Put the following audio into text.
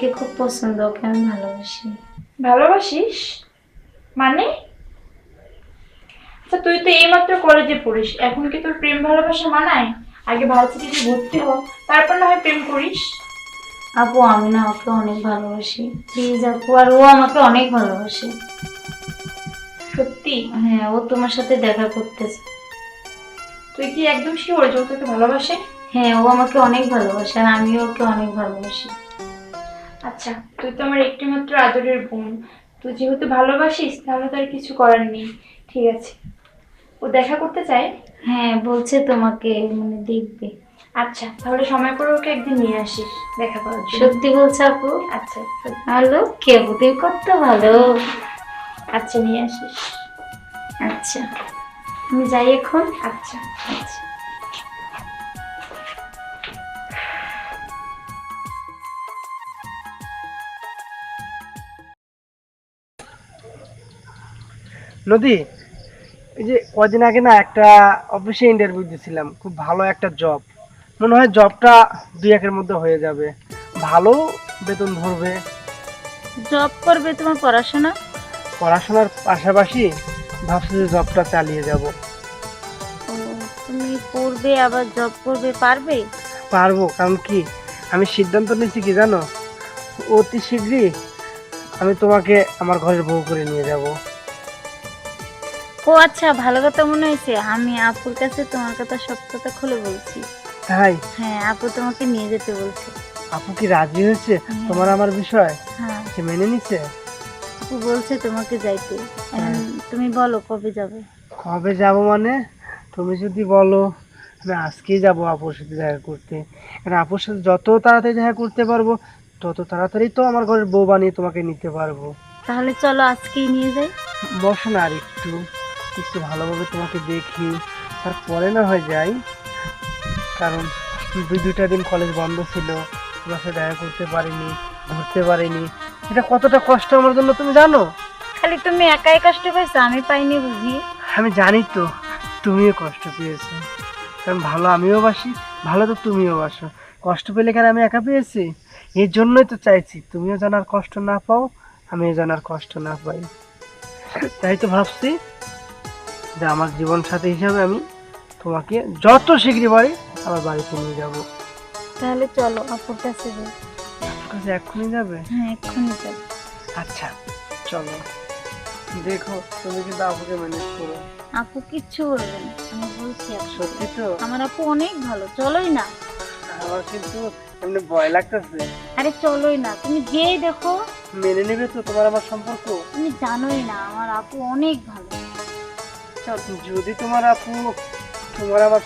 কে খুব পছন্দ, ওকে আমি ভালোবাসি। ভালোবাসিস মানে? আচ্ছা তুই তো এইমাত্র কলেজে পড়িস, এখন কি তোর প্রেম ভালোবাসা মানায়? আগে ভার্সিটিতে ভর্তি হ, তারপর না হয় প্রেম করিস। আপু আমি না ওকে অনেক ভালোবাসি, প্লিজ আপু। আর ও আমাকে অনেক ভালোবাসে। সত্যি? হ্যাঁ, ও তোমার সাথে দেখা করতেছে। তুই কি একদম শিওর যে ও তোকে ভালোবাসে? হ্যাঁ, ও আমাকে অনেক ভালোবাসে আর আমিও ওকে অনেক ভালোবাসি। আচ্ছা, তুই তো আমার একটি মাত্র আদরের বোন, তুই যেহেতু ভালোবাসিস তাহলে তো আর কিছু করার নেই। ঠিক আছে, ও দেখা করতে চায়? হ্যাঁ, বলছে তোমাকে মানে দেখবে। আচ্ছা, তাহলে সময় করে ওকে একদিন নিয়ে আসিস দেখা করার জন্য। সত্যি বলছে আপু? আচ্ছা হ্যালো, কে আপু? তুমি কত ভালো। আচ্ছা, নিয়ে আসিস। আচ্ছা, আমি যাই এখন। আচ্ছা। আচ্ছা। নদী, এই যে কদিন আগে না একটা অফিসে ইন্টারভিউ দিয়েছিলাম, খুব ভালো একটা জব। মনে হয় জবটা 2-1 এর মধ্যে হয়ে যাবে, ভালো বেতন ধরবে। জব করবে? তোমার পড়াশোনা? পড়াশোনার পাশাপাশি ভাবছি যে জবটা চালিয়ে যাব। ও, তুমি পড়বে আবার জব করবে, পারবে? পারবো, কারণ কি আমি সিদ্ধান্ত নিয়েছি কি জানো, অতি শীঘ্রই আমি তোমাকে আমার ঘরের বউ করে নিয়ে যাব। ও আচ্ছা, ভালো কথা মনে হয়েছে। আমি আপুর কাছে তোমার কথা সব কথা খুলে বলছি। তাই? হ্যাঁ, আপু তোমাকে নিয়ে যেতে বলছে। আপু কি রাজি হয়েছে তোমার আমার বিষয়? হ্যাঁ, সে মেনে নিছে? আপু বলছে তোমাকে যাইতে। এখন তুমি বলো কবে যাবে? কবে যাব মানে, তুমি যদি বলো আমি আজকেই যাব আপুর সাথে দেখা করতে। কারণ আপুর সাথে যত তাড়াতাড়ি দেখা করতে পারবো তত তাড়াতাড়ি তো আমার ঘরের বউ বানিয়ে তোমাকে নিতে পারবো। তাহলে চলো আজকেই নিয়ে যাই। বসো না আর একটু, একটু ভালোভাবে তোমাকে দেখি, তারপরে না হয় যাই। কারণ 2-2টা দিন কলেজ বন্ধ ছিল, তোমার সাথে দেখা করতে পারিনি, ঘুরতে পারিনি। এটা কতটা কষ্ট আমার জন্য তুমি জানো? খালি তুমি একাই কষ্ট পাইছো, আমি পাইনি বুঝি? আমি জানি তো তুমিও কষ্ট পেয়েছো, কারণ ভালো আমিও বাসি, ভালো তো তুমিও বাসো। কষ্ট পেলে কেন আমি একা পেয়েছি? এর জন্যই তো চাইছি তুমিও যেন আর কষ্ট না পাও, আমিও যেন আর কষ্ট না পাই। তাই তো ভাবছি যে আমার জীবন সাথী হিসাবে আমি তোমাকে যত শীঘ্রই পারি আমার বাড়িতে নিয়ে যাব। তাহলে চলো আপুর কাছে যাই। আপনার কাছে এক্ষুনি যাবে? হ্যাঁ, এক্ষুনি যাই। আচ্ছা চলো, দেখো তুমি কিন্তু আপুকে ম্যানেজ করো। আপু কিচ্ছু বলবে না, আমি বলছি আপুকে। সত্যি তো? আমার আপু অনেক ভালো, চলোই না। আমার কিন্তু এমনি ভয় লাগতেছে। আরে চলোই না, তুমি গিয়ে দেখো। মেনে নেবে তো তোমার আমার সম্পর্ক? তুমি জানোই না আমার আপু অনেক ভালো। যদি তোমার আপু তোমার আমার